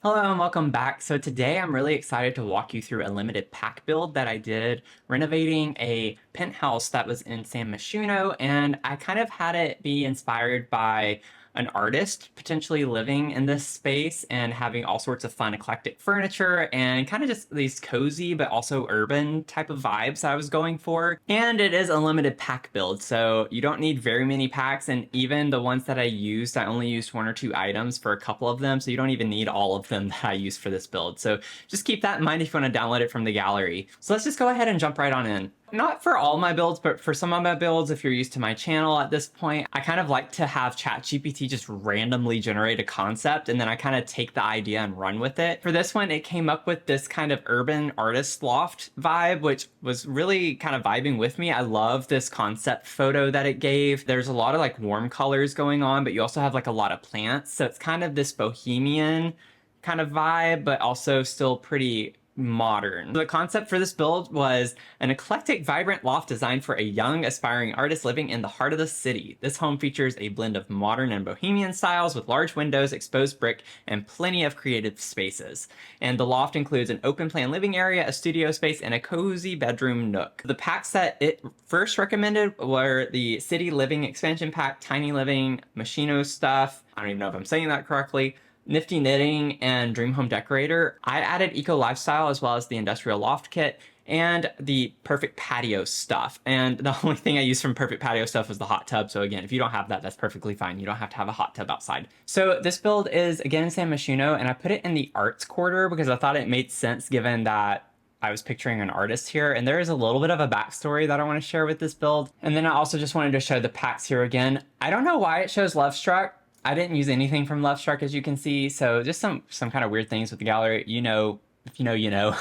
Hello and welcome back. So today I'm really excited to walk you through a limited pack build that I did renovating a penthouse that was in San Myshuno, and I kind of had it be inspired by an artist potentially living in this space and having all sorts of fun eclectic furniture and kind of just these cozy but also urban type of vibes that I was going for. And it is a limited pack build, so you don't need very many packs, and even the ones that I only used one or two items for a couple of them, so you don't even need all of them that I used for this build. So just keep that in mind if you want to download it from the gallery. So let's just go ahead and jump right on in. Not for all my builds, but for some of my builds, if you're used to my channel at this point, I kind of like to have ChatGPT just randomly generate a concept, and then I kind of take the idea and run with it. For this one, it came up with this kind of urban artist loft vibe, which was really kind of vibing with me. I love this concept photo that it gave. There's a lot of like warm colors going on, but you also have like a lot of plants. So it's kind of this bohemian kind of vibe, but also still pretty modern. The concept for this build was an eclectic, vibrant loft designed for a young, aspiring artist living in the heart of the city. This home features a blend of modern and bohemian styles with large windows, exposed brick, and plenty of creative spaces. And the loft includes an open plan living area, a studio space, and a cozy bedroom nook. The packs that it first recommended were the City Living Expansion Pack, Tiny Living, Myshuno Stuff. I don't even know if I'm saying that correctly. Nifty Knitting, and Dream Home Decorator. I added Eco Lifestyle as well as the Industrial Loft Kit and the Perfect Patio Stuff. And the only thing I used from Perfect Patio Stuff was the hot tub. So again, if you don't have that, that's perfectly fine. You don't have to have a hot tub outside. So this build is again in San Myshuno, and I put it in the arts quarter because I thought it made sense given that I was picturing an artist here, and there is a little bit of a backstory that I want to share with this build. And then I also just wanted to show the packs here again. I don't know why it shows Love Struck. I didn't use anything from Love Struck, as you can see, so just some kind of weird things with the gallery. You know, if you know, you know.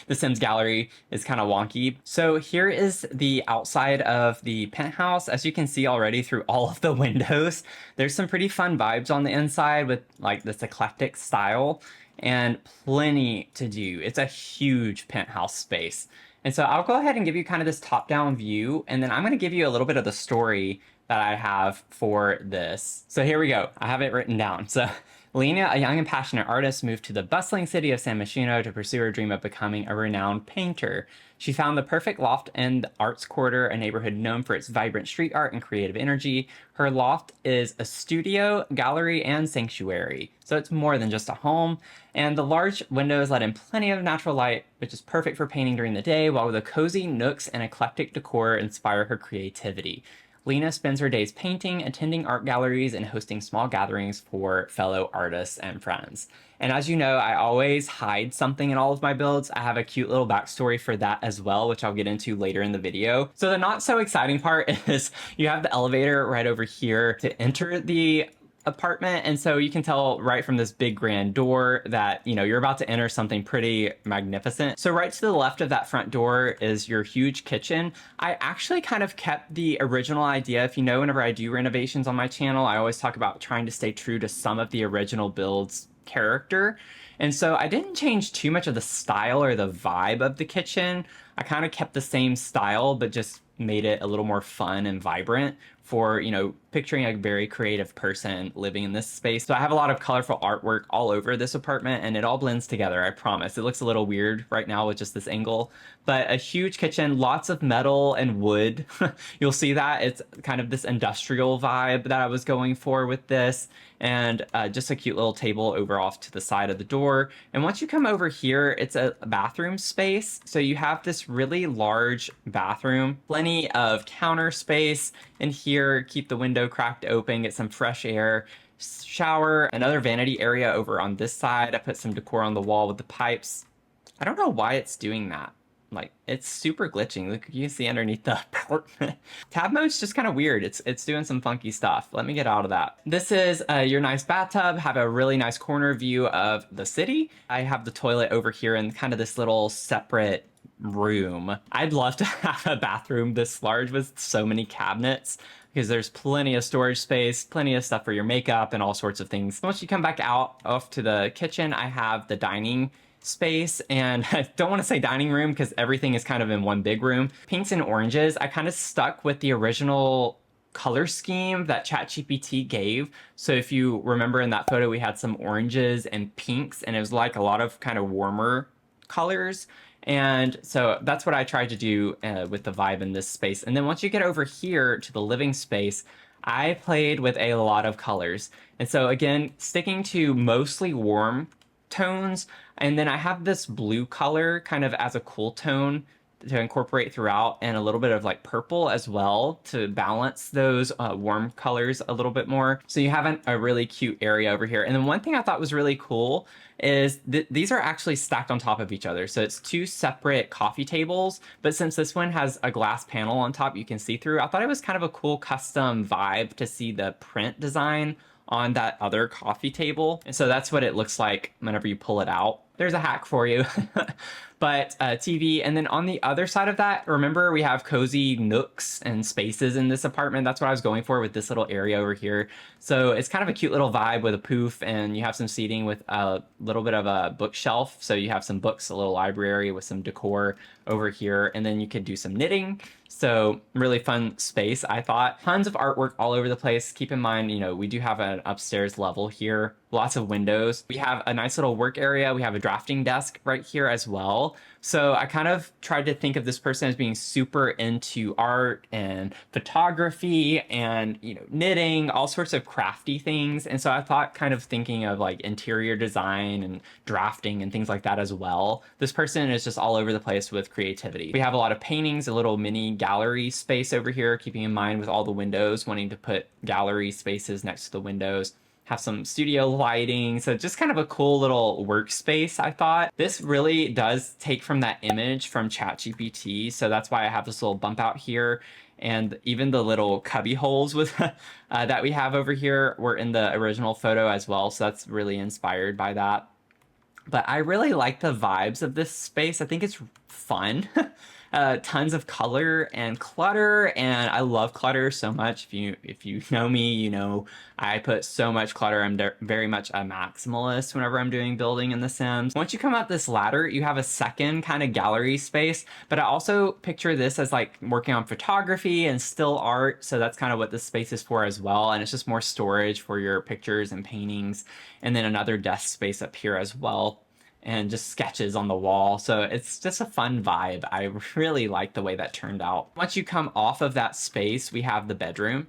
The Sims gallery is kind of wonky. So here is the outside of the penthouse. As you can see already through all of the windows, there's some pretty fun vibes on the inside with like this eclectic style and plenty to do. It's a huge penthouse space. And so I'll go ahead and give you kind of this top-down view, and then I'm going to give you a little bit of the story that I have for this. So here we go. I have it written down. So Lena, a young and passionate artist, moved to the bustling city of San Myshuno to pursue her dream of becoming a renowned painter. She found the perfect loft in the Arts Quarter, a neighborhood known for its vibrant street art and creative energy. Her loft is a studio, gallery, and sanctuary. So it's more than just a home. And the large windows let in plenty of natural light, which is perfect for painting during the day, while the cozy nooks and eclectic decor inspire her creativity. Lena spends her days painting, attending art galleries, and hosting small gatherings for fellow artists and friends. And as you know, I always hide something in all of my builds. I have a cute little backstory for that as well, which I'll get into later in the video. So the not so exciting part is you have the elevator right over here to enter the apartment, and so you can tell right from this big grand door that, you know, you're about to enter something pretty magnificent. So right to the left of that front door is your huge kitchen. I actually kind of kept the original idea. If you know, whenever I do renovations on my channel, I always talk about trying to stay true to some of the original build's character. And so I didn't change too much of the style or the vibe of the kitchen. I kind of kept the same style, but just made it a little more fun and vibrant for, you know, picturing a very creative person living in this space. So I have a lot of colorful artwork all over this apartment, and it all blends together, I promise. It looks a little weird right now with just this angle, but a huge kitchen, lots of metal and wood. You'll see that it's kind of this industrial vibe that I was going for with this, and just a cute little table over off to the side of the door. And once you come over here, it's a bathroom space. So you have this really large bathroom, plenty of counter space in here, keep the window cracked open, get some fresh air, shower, another vanity area over on this side. I put some decor on the wall with the pipes. I don't know why it's doing that. Like, it's super glitching. Look, you can see underneath the apartment. Tab mode's just kind of weird. It's doing some funky stuff. Let me get out of that. This is your nice bathtub. Have a really nice corner view of the city. I have the toilet over here in kind of this little separate room. I'd love to have a bathroom this large with so many cabinets, because there's plenty of storage space, plenty of stuff for your makeup and all sorts of things. Once you come back out off to the kitchen, I have the dining space, and I don't want to say dining room because everything is kind of in one big room. Pinks and oranges, I kind of stuck with the original color scheme that ChatGPT gave. So if you remember in that photo, we had some oranges and pinks, and it was like a lot of kind of warmer colors. And so that's what I tried to do with the vibe in this space. And then once you get over here to the living space, I played with a lot of colors. And so again, sticking to mostly warm tones. And then I have this blue color kind of as a cool tone to incorporate throughout, and a little bit of like purple as well to balance those warm colors a little bit more. So you have a really cute area over here. And then one thing I thought was really cool is these are actually stacked on top of each other. So it's two separate coffee tables, but since this one has a glass panel on top you can see through, I thought it was kind of a cool custom vibe to see the print design on that other coffee table. And so that's what it looks like whenever you pull it out. There's a hack for you. But TV, and then on the other side of that, remember we have cozy nooks and spaces in this apartment. That's what I was going for with this little area over here. So it's kind of a cute little vibe with a poof, and you have some seating with a little bit of a bookshelf. So you have some books, a little library with some decor over here, and then you could do some knitting. So really fun space, I thought. Tons of artwork all over the place. Keep in mind, you know, we do have an upstairs level here, lots of windows. We have a nice little work area. We have a drafting desk right here as well. So I kind of tried to think of this person as being super into art and photography and, you know, knitting, all sorts of crafty things. And so I thought kind of thinking of like interior design and drafting and things like that as well. This person is just all over the place with creativity. We have a lot of paintings, a little mini gallery space over here, keeping in mind with all the windows, wanting to put gallery spaces next to the windows. Have some studio lighting, so just kind of a cool little workspace, I thought. This really does take from that image from ChatGPT, so that's why I have this little bump out here. And even the little cubby holes with that we have over here were in the original photo as well, so that's really inspired by that. But I really like the vibes of this space. I think it's fun. Tons of color and clutter, and I love clutter so much. If you know me, you know I put so much clutter. I'm very much a maximalist whenever I'm doing building in The Sims. Once you come up this ladder, you have a second kind of gallery space, but I also picture this as like working on photography and still art, so that's kind of what this space is for as well, and it's just more storage for your pictures and paintings, and then another desk space up here as well, and just sketches on the wall. So it's just a fun vibe. I really like the way that turned out. Once you come off of that space, we have the bedroom.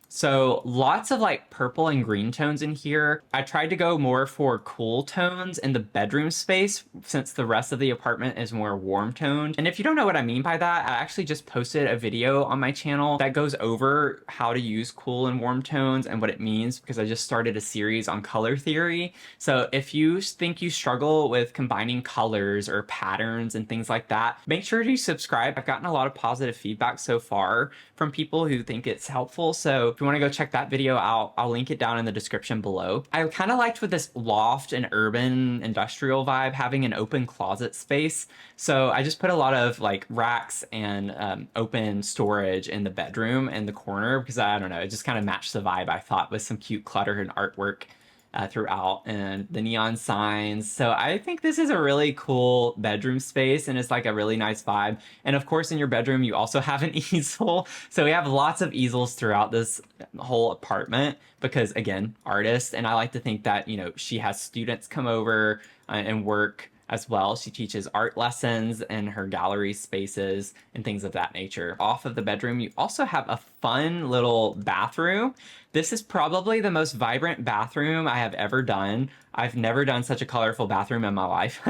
So lots of like purple and green tones in here. I tried to go more for cool tones in the bedroom space since the rest of the apartment is more warm toned. And if you don't know what I mean by that, I actually just posted a video on my channel that goes over how to use cool and warm tones and what it means, because I just started a series on color theory. So if you think you struggle with combining colors or patterns and things like that, make sure to subscribe. I've gotten a lot of positive feedback so far from people who think it's helpful. So if you want to go check that video out, I'll link it down in the description below. I kind of liked with this loft and urban industrial vibe having an open closet space. So I just put a lot of like racks and open storage in the bedroom and the corner, because I don't know, it just kind of matched the vibe, I thought, with some cute clutter and artwork throughout, and the neon signs. So I think this is a really cool bedroom space, and it's like a really nice vibe. And of course, in your bedroom, you also have an easel. So we have lots of easels throughout this whole apartment because, again, artist. And I like to think that, you know, she has students come over and work as well. She teaches art lessons in her gallery spaces and things of that nature. Off of the bedroom, you also have a fun little bathroom. This is probably the most vibrant bathroom I have ever done. I've never done such a colorful bathroom in my life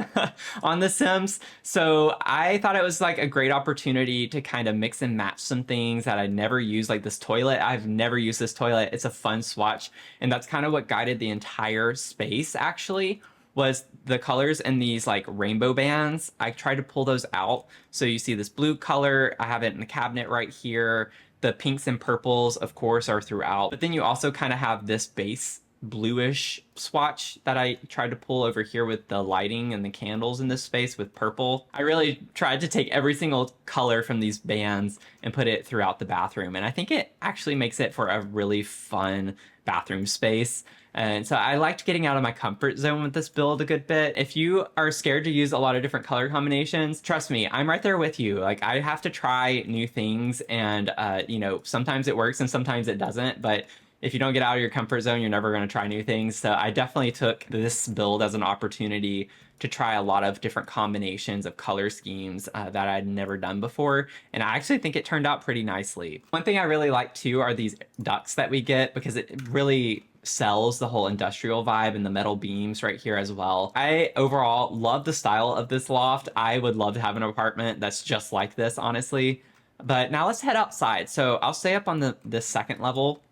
on The Sims. So I thought it was like a great opportunity to kind of mix and match some things that I never used, like this toilet. I've never used this toilet. It's a fun swatch. And that's kind of what guided the entire space, actually, was the colors in these like rainbow bands. I tried to pull those out. So you see this blue color, I have it in the cabinet right here. The pinks and purples, of course, are throughout. But then you also kind of have this base bluish swatch that I tried to pull over here with the lighting and the candles in this space with purple. I really tried to take every single color from these bands and put it throughout the bathroom. And I think it actually makes it for a really fun bathroom space. And so I liked getting out of my comfort zone with this build a good bit. If you are scared to use a lot of different color combinations, trust me, I'm right there with you. Like, I have to try new things, and you know, sometimes it works and sometimes it doesn't, but if you don't get out of your comfort zone, you're never going to try new things. So I definitely took this build as an opportunity to try a lot of different combinations of color schemes that I'd never done before. And I actually think it turned out pretty nicely. One thing I really like too are these ducts that we get, because it really sells the whole industrial vibe, and the metal beams right here as well. I overall love the style of this loft. I would love to have an apartment that's just like this, honestly. But now let's head outside. So I'll stay up on this second level.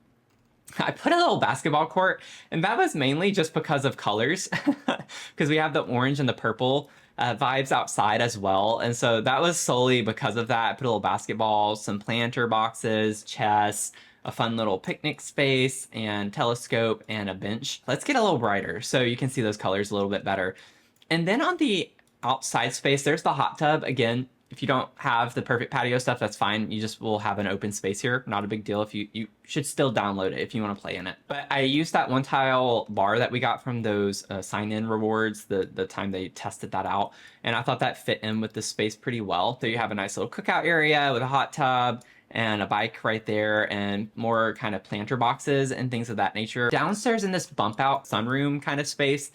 I put a little basketball court, and that was mainly just because of colors, because we have the orange and the purple vibes outside as well. And so that was solely because of that. I put a little basketball, some planter boxes, chess, a fun little picnic space, and telescope, and a bench. Let's get a little brighter so you can see those colors a little bit better. And then on the outside space, there's the hot tub. Again, if you don't have the perfect patio stuff, that's fine. You just will have an open space here. Not a big deal. If you should still download it if you want to play in it. But I used that one tile bar that we got from those sign-in rewards the time they tested that out. And I thought that fit in with the space pretty well. So you have a nice little cookout area with a hot tub and a bike right there, and more kind of planter boxes and things of that nature. Downstairs in this bump out sunroom kind of space,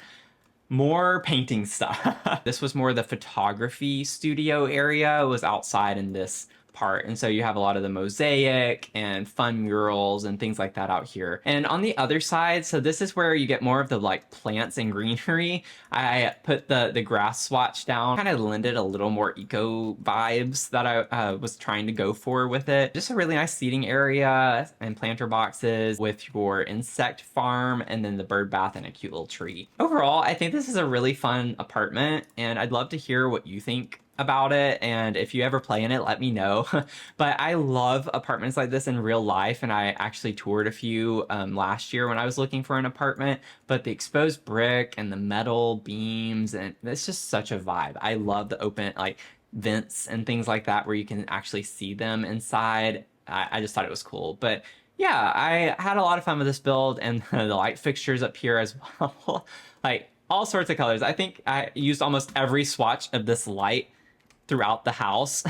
more painting stuff. This was more the photography studio area. It was outside in this part. And so you have a lot of the mosaic and fun murals and things like that out here. And on the other side, so this is where you get more of the like plants and greenery. I put the grass swatch down, kind of lended a little more eco vibes that I was trying to go for with it. Just a really nice seating area and planter boxes with your insect farm, and then the bird bath and a cute little tree. Overall, I think this is a really fun apartment, and I'd love to hear what you think about it, and if you ever play in it, let me know. But I love apartments like this in real life, and I actually toured a few last year when I was looking for an apartment. But the exposed brick and the metal beams, and it's just such a vibe. I love the open like vents and things like that where you can actually see them inside. I just thought it was cool. But yeah, I had a lot of fun with this build, and the light fixtures up here as well. Like all sorts of colors. I think I used almost every swatch of this light throughout the house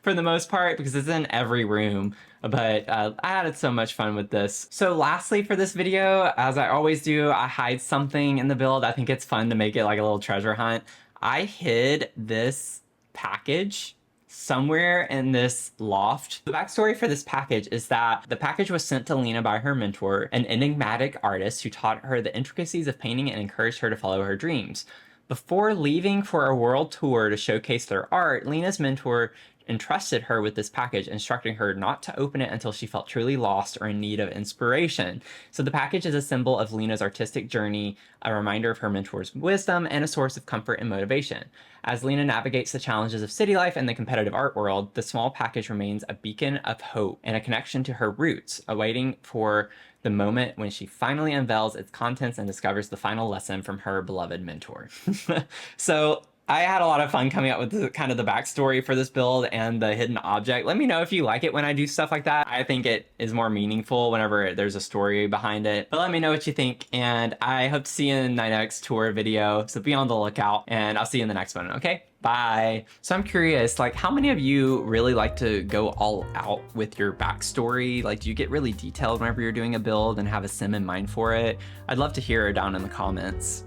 for the most part, because it's in every room. But I had so much fun with this. So lastly for this video, as I always do, I hide something in the build. I think it's fun to make it like a little treasure hunt. I hid this package somewhere in this loft. The backstory for this package is that the package was sent to Lena by her mentor, an enigmatic artist who taught her the intricacies of painting and encouraged her to follow her dreams. Before leaving for a world tour to showcase their art, Lena's mentor entrusted her with this package, instructing her not to open it until she felt truly lost or in need of inspiration. So the package is a symbol of Lena's artistic journey, a reminder of her mentor's wisdom, and a source of comfort and motivation. As Lena navigates the challenges of city life and the competitive art world, the small package remains a beacon of hope and a connection to her roots, awaiting for the moment when she finally unveils its contents and discovers the final lesson from her beloved mentor. So I had a lot of fun coming up with the kind of the backstory for this build and the hidden object. Let me know if you like it when I do stuff like that. I think it is more meaningful whenever there's a story behind it. But let me know what you think, and I hope to see you in my next tour video. So be on the lookout, and I'll see you in the next one, okay? Bye. So I'm curious, like, how many of you really like to go all out with your backstory? Like, do you get really detailed whenever you're doing a build and have a sim in mind for it? I'd love to hear it down in the comments.